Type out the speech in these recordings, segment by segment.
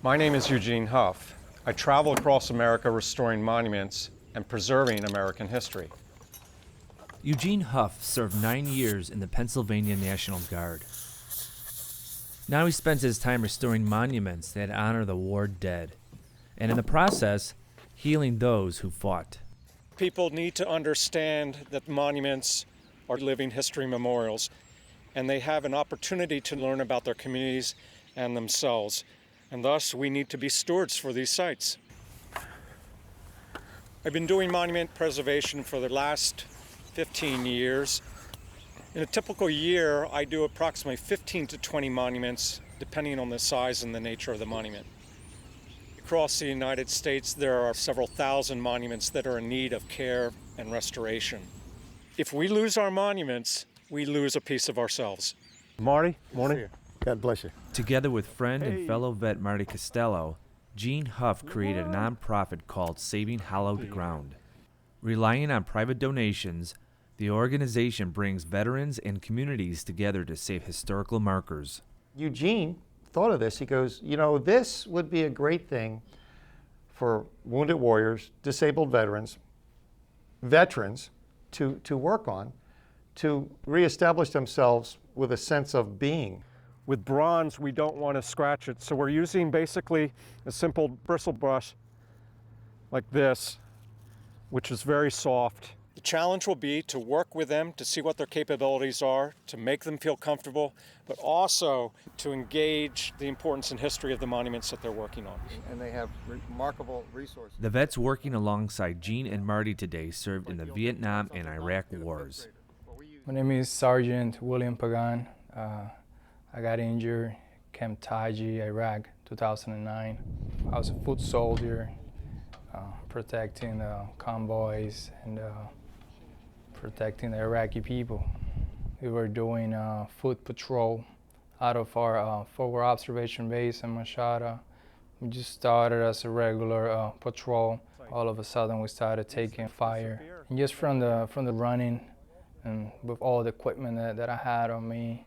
My name is Eugene Huff. I travel across America restoring monuments and preserving American history. Eugene Huff served 9 years in the Pennsylvania National Guard. Now he spends his time restoring monuments that honor the war dead, and in the process, healing those who fought. People need to understand that monuments are living history memorials, and they have an opportunity to learn about their communities and themselves. And thus, we need to be stewards for these sites. I've been doing monument preservation for the last 15 years. In a typical year, I do approximately 15 to 20 monuments, depending on the size and the nature of the monument. Across the United States, there are several thousand monuments that are in need of care and restoration. If we lose our monuments, we lose a piece of ourselves. Marty, morning. God bless you. Together with friend and fellow vet Marty Costello, Gene Huff created a nonprofit called Saving Hallowed Ground. Relying on private donations, the organization brings veterans and communities together to save historical markers. Eugene thought of this. He goes, you know, this would be a great thing for wounded warriors, disabled veterans to work on, to reestablish themselves with a sense of being. With bronze, we don't want to scratch it, so we're using basically a simple bristle brush like this, which is very soft. The challenge will be to work with them to see what their capabilities are, to make them feel comfortable, but also to engage the importance and history of the monuments that they're working on. And they have remarkable resources. The vets working alongside Gene and Marty today served in the Vietnam and Iraq wars. My name is Sergeant William Pagan. I got injured, Camp Taji, Iraq, 2009. I was a foot soldier, protecting the convoys and protecting the Iraqi people. We were doing foot patrol out of our forward observation base in Mashada. We just started as a regular patrol. All of a sudden we started taking fire. And just from the running and with all the equipment that I had on me,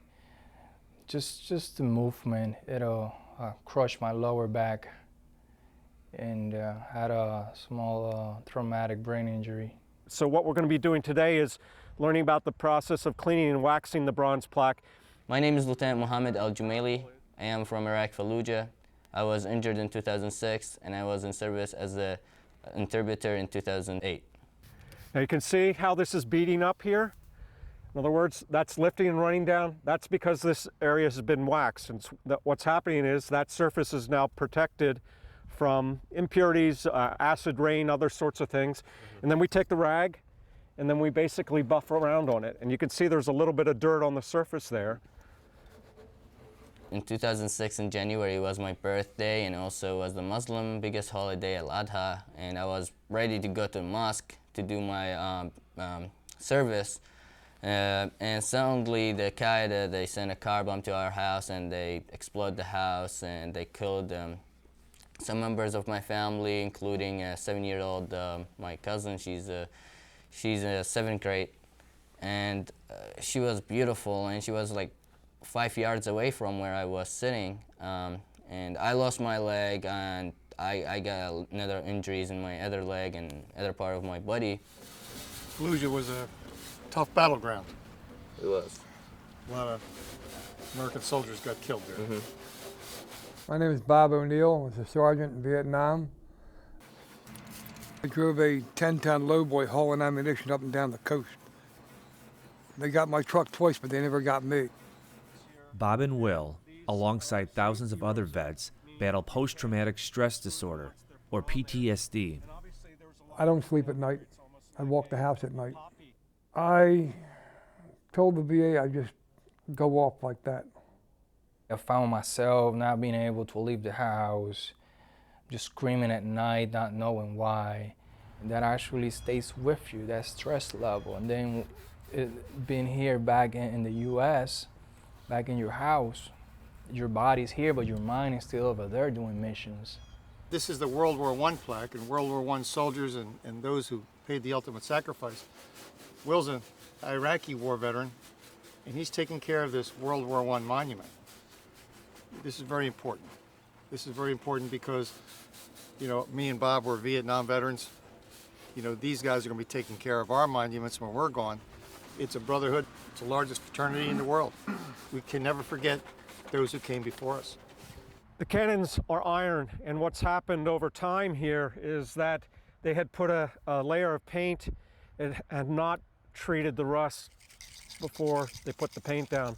just the movement, it'll crush my lower back, and had a small traumatic brain injury. So what we're going to be doing today is learning about the process of cleaning and waxing the bronze plaque. My name is Lieutenant Mohammed Al-Jumaili. I am from Iraq, Fallujah. I was injured in 2006, and I was in service as an interpreter in 2008. Now you can see how this is beating up here. In other words, that's lifting and running down. That's because this area has been waxed. And what's happening is that surface is now protected from impurities, acid rain, other sorts of things. And then we take the rag and then we basically buff around on it. And you can see there's a little bit of dirt on the surface there. In 2006 in January was my birthday, and also was the Muslim biggest holiday, Al-Adha, and I was ready to go to the mosque to do my service. And suddenly the Qaeda, they sent a car bomb to our house and they exploded the house and they killed some members of my family, including a 7-year-old, my cousin. She's a 7th grade, and she was beautiful, and she was like 5 yards away from where I was sitting. And I lost my leg, and I got another injuries in my other leg and other part of my body. Fallujah was a tough battleground. It was. A lot of American soldiers got killed there. Mm-hmm. My name is Bob O'Neill. I was a sergeant in Vietnam. I drove a 10-ton lowboy hauling ammunition up and down the coast. They got my truck twice, but they never got me. Bob and Will, alongside thousands of other vets, battle post-traumatic stress disorder, or PTSD. I don't sleep at night. I walk the house at night. I told the VA I'd just go off like that. I found myself not being able to leave the house, just screaming at night, not knowing why. And that actually stays with you, that stress level. And then being here back in the US, back in your house, your body's here, but your mind is still over there doing missions. This is the World War I plaque, and World War I soldiers and those who paid the ultimate sacrifice. Will's an Iraqi war veteran, and he's taking care of this World War I monument. This is very important. This is very important because, you know, me and Bob were Vietnam veterans. You know, these guys are going to be taking care of our monuments when we're gone. It's a brotherhood. It's the largest fraternity in the world. We can never forget those who came before us. The cannons are iron, and what's happened over time here is that they had put a layer of paint and not treated the rust before they put the paint down.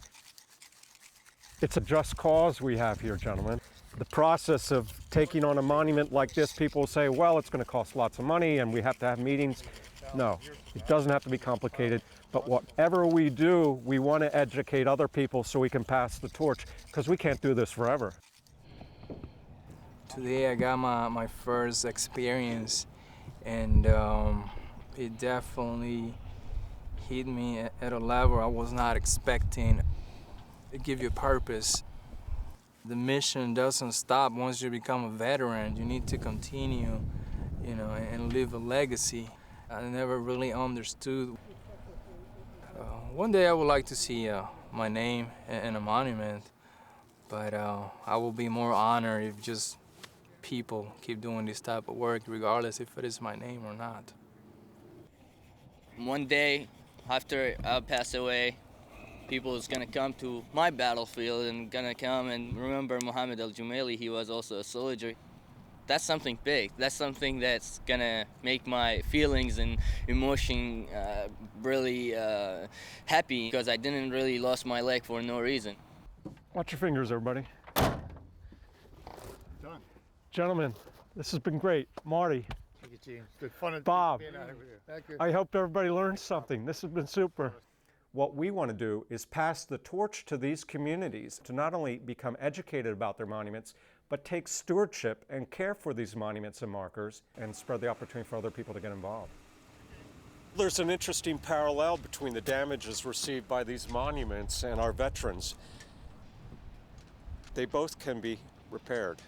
It's a just cause we have here, gentlemen. The process of taking on a monument like this, people say, well, it's going to cost lots of money and we have to have meetings. No, it doesn't have to be complicated. But whatever we do, we want to educate other people so we can pass the torch, because we can't do this forever. Today I got my first experience, and it definitely hit me at a level I was not expecting. It gives you a purpose. The mission doesn't stop once you become a veteran. You need to continue, you know, and leave a legacy. I never really understood. One day I would like to see my name in a monument, but I will be more honored if just people keep doing this type of work, regardless if it is my name or not. One day after I pass away, people is gonna come to my battlefield and gonna come and remember Muhammad al-Jumaili. He was also a soldier. That's something big. That's something that's gonna make my feelings and emotion really happy, because I didn't really lost my leg for no reason. Watch your fingers, everybody. Done. Gentlemen, this has been great. Marty, Thank you, Gene. It's good fun Bob, being out here with you. Thank you. I hope everybody learned something. This has been super. What we want to do is pass the torch to these communities to not only become educated about their monuments, but take stewardship and care for these monuments and markers and spread the opportunity for other people to get involved. There's an interesting parallel between the damages received by these monuments and our veterans. They both can be repaired.